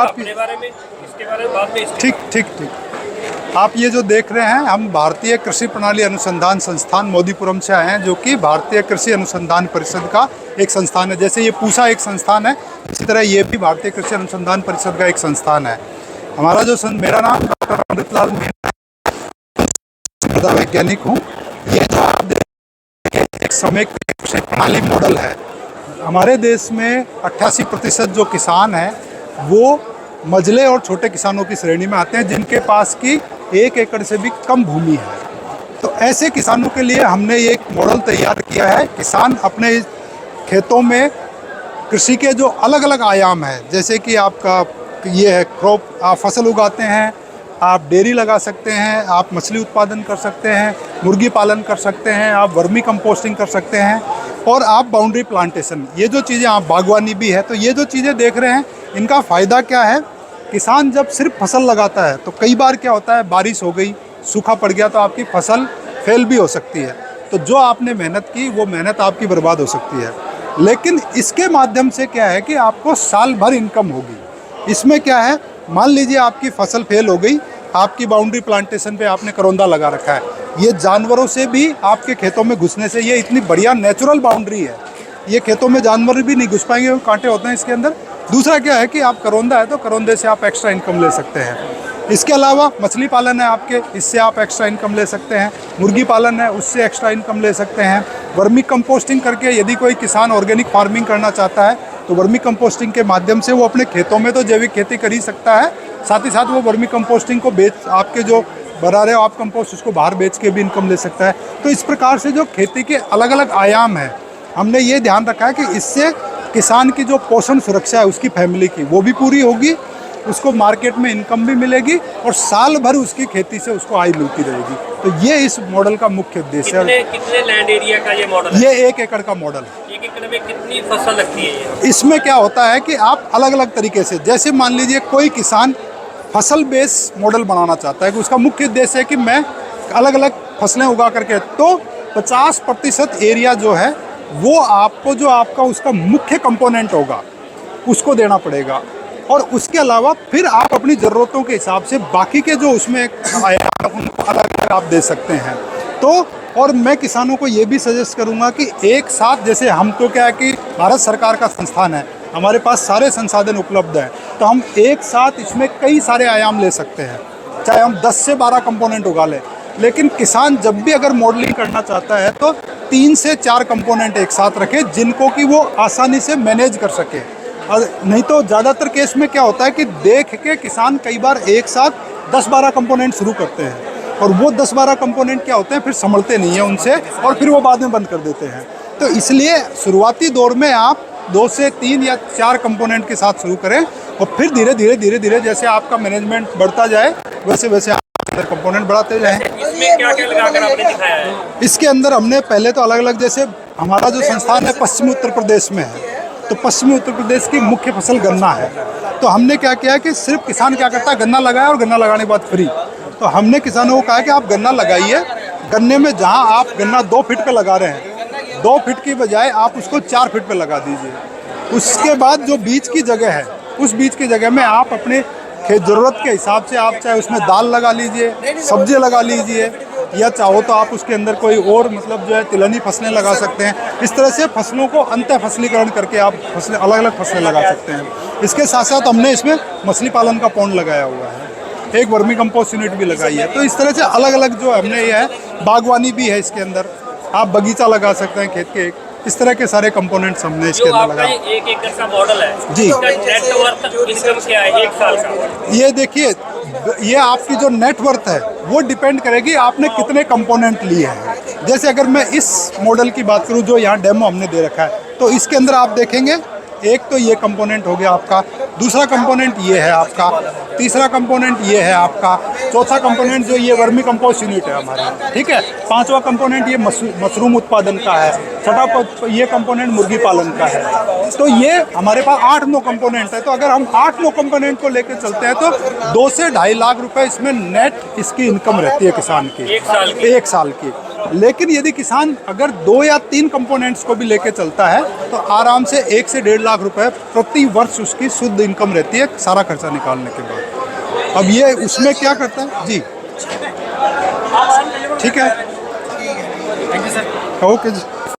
आप इसके बारे में बाद में ठीक ठीक ठीक। आप ये जो देख रहे हैं, हम भारतीय कृषि प्रणाली अनुसंधान संस्थान मोदीपुरम से आए हैं, जो कि भारतीय कृषि अनुसंधान परिषद का एक संस्थान है। जैसे ये पूसा एक संस्थान है, इसी तरह ये भी भारतीय कृषि अनुसंधान परिषद का एक संस्थान है। हमारा जो मेरा नाम डॉक्टर अमृतलाल मीणा, वैज्ञानिक हूँ। ये जो आप एक समय कृषि प्रणाली मॉडल है। हमारे देश में 88% जो किसान हैं वो मझले और छोटे किसानों की श्रेणी में आते हैं, जिनके पास की 1 एकड़ से भी कम भूमि है। तो ऐसे किसानों के लिए हमने ये एक मॉडल तैयार किया है। किसान अपने खेतों में कृषि के जो अलग अलग आयाम हैं, जैसे कि आपका ये है क्रॉप, आप फसल उगाते हैं, आप डेयरी लगा सकते हैं, आप मछली उत्पादन कर सकते हैं, मुर्गी पालन कर सकते हैं, आप वर्मी कंपोस्टिंग कर सकते हैं, और आप बाउंड्री प्लांटेशन, ये जो चीज़ें, आप बागवानी भी है। तो ये जो चीज़ें देख रहे हैं, इनका फ़ायदा क्या है? किसान जब सिर्फ फसल लगाता है तो कई बार क्या होता है, बारिश हो गई, सूखा पड़ गया, तो आपकी फसल फेल भी हो सकती है। तो जो आपने मेहनत की वो मेहनत आपकी बर्बाद हो सकती है। लेकिन इसके माध्यम से क्या है कि आपको साल भर इनकम होगी। इसमें क्या है, मान लीजिए आपकी फसल फेल हो गई, आपकी बाउंड्री प्लांटेशन पे आपने करौंदा लगा रखा है, ये जानवरों से भी आपके खेतों में घुसने से, ये इतनी बढ़िया नेचुरल बाउंड्री है, ये खेतों में जानवर भी नहीं घुस पाएंगे, कांटे होते हैं इसके अंदर। दूसरा क्या है कि आप करौंदा है तो करौंदे से आप एक्स्ट्रा इनकम ले सकते हैं। इसके अलावा मछली पालन है आपके, इससे आप एक्स्ट्रा इनकम ले सकते हैं। मुर्गी पालन है, उससे एक्स्ट्रा इनकम ले सकते हैं। वर्मी कंपोस्टिंग करके यदि कोई किसान ऑर्गेनिक फार्मिंग करना चाहता है तो वर्मी कंपोस्टिंग के माध्यम से वो अपने खेतों में तो जैविक खेती कर ही सकता है, साथ ही साथ वो वर्मी कंपोस्टिंग को बेच, आपके जो बना रहे हो आप कंपोस्ट, उसको बाहर बेच के भी इनकम ले सकता है। तो इस प्रकार से जो खेती के अलग अलग आयाम हैं, हमने ये ध्यान रखा है कि इससे किसान की जो पोषण सुरक्षा है उसकी फैमिली की, वो भी पूरी होगी, उसको मार्केट में इनकम भी मिलेगी और साल भर उसकी खेती से उसको आय मिलती रहेगी। तो ये इस मॉडल का मुख्य उद्देश्य है। कितने लैंड एरिया का ये मॉडल है? ये 1 एकड़ का मॉडल। 1 एकड़ में कितनी फसल लगती है ये? इसमें क्या होता है कि आप अलग अलग तरीके से, जैसे मान लीजिए कोई किसान फसल बेस मॉडल बनाना चाहता है कि उसका मुख्य उद्देश्य है कि मैं अलग अलग फसलें उगा करके, तो 50% एरिया जो है वो आपको, जो आपका उसका मुख्य कंपोनेंट होगा, उसको देना पड़ेगा। और उसके अलावा फिर आप अपनी ज़रूरतों के हिसाब से बाकी के जो उसमें आयाम उनको अलग अलग आप दे सकते हैं। तो और मैं किसानों को ये भी सजेस्ट करूँगा कि एक साथ, जैसे हम तो क्या है कि भारत सरकार का संस्थान है, हमारे पास सारे संसाधन उपलब्ध हैं, तो हम एक साथ इसमें कई सारे आयाम ले सकते हैं, चाहे हम 10 से 12 कंपोनेंट उगा लें। लेकिन किसान जब भी अगर मॉडलिंग करना चाहता है तो 3 से 4 कंपोनेंट एक साथ रखे, जिनको कि वो आसानी से मैनेज कर सके। और नहीं तो ज़्यादातर केस में क्या होता है कि देख के किसान कई बार एक साथ 10-12 कंपोनेंट शुरू करते हैं, और वो 10-12 कंपोनेंट क्या होते हैं, फिर संभलते नहीं हैं उनसे, और फिर वो बाद में बंद कर देते हैं। तो इसलिए शुरुआती दौर में आप 2 से 3 या 4 कंपोनेंट के साथ शुरू करें, और फिर धीरे धीरे जैसे आपका मैनेजमेंट बढ़ता जाए वैसे वैसे आप कंपोनेंट बढ़ाते जाएं। इसमें क्या क्या लगाकर आपने दिखाया है? इसके अंदर हमने पहले तो अलग अलग, जैसे हमारा जो संस्थान है पश्चिमी उत्तर प्रदेश में है, तो पश्चिमी उत्तर प्रदेश की मुख्य फसल गन्ना है। तो हमने क्या किया कि सिर्फ किसान क्या करता है, गन्ना लगाया और गन्ना लगाने के बाद फ्री। तो हमने किसानों को कहा कि आप गन्ना लगाइए, गन्ने में जहां आप गन्ना 2 फीट पे लगा रहे हैं, 2 फीट की बजाय आप उसको 4 फीट पे लगा दीजिए। उसके बाद जो बीज की जगह है, उस बीज की जगह में आप अपने ज़रूरत के हिसाब से आप चाहे उसमें दाल लगा लीजिए, सब्जी लगा लीजिए, या चाहो तो आप उसके अंदर कोई और मतलब जो है तिलहनी फसलें लगा सकते हैं। इस तरह से फसलों को अंतर फसलीकरण करके आप फसलें, अलग अलग फसलें लगा सकते हैं। इसके साथ साथ हमने इसमें मछली पालन का पॉन्ड लगाया हुआ है, एक वर्मी कंपोस्ट यूनिट भी लगाई है। तो इस तरह से अलग अलग जो हमने ये है, बागवानी भी है इसके अंदर, आप बगीचा लगा सकते हैं खेत के, इस तरह के सारे कंपोनेंट्स हमने इसके अंदर लगाए। 1 एकड़ का मॉडल है जी, नेटवर्थ इनकम क्या है 1 साल का? ये देखिए, ये आपकी जो नेटवर्थ है वो डिपेंड करेगी आपने कितने कंपोनेंट लिए हैं। जैसे अगर मैं इस मॉडल की बात करूं जो यहाँ डेमो हमने दे रखा है, तो इसके अंदर आप देखेंगे, एक तो ये कंपोनेंट हो गया आपका, दूसरा कंपोनेंट ये है आपका, तीसरा कंपोनेंट ये है आपका, चौथा कंपोनेंट जो ये वर्मी कंपोस्ट यूनिट है हमारा, ठीक है, पांचवा कंपोनेंट ये मशरूम उत्पादन का है, छठा ये कंपोनेंट मुर्गी पालन का है। तो ये हमारे पास 8-9 कंपोनेंट है। तो अगर हम 8-9 कंपोनेंट को लेकर चलते हैं तो 2 से 2.5 लाख रुपए इसमें नेट इसकी इनकम रहती है किसान की 1 साल की। 1 साल की। लेकिन यदि किसान अगर 2 या 3 कंपोनेंट्स को भी लेके चलता है तो आराम से 1 से 1.5 लाख रुपए प्रति वर्ष उसकी शुद्ध इनकम रहती है, सारा खर्चा निकालने के बाद। अब ये उसमें क्या करता है जी, ठीक है, ओके जी।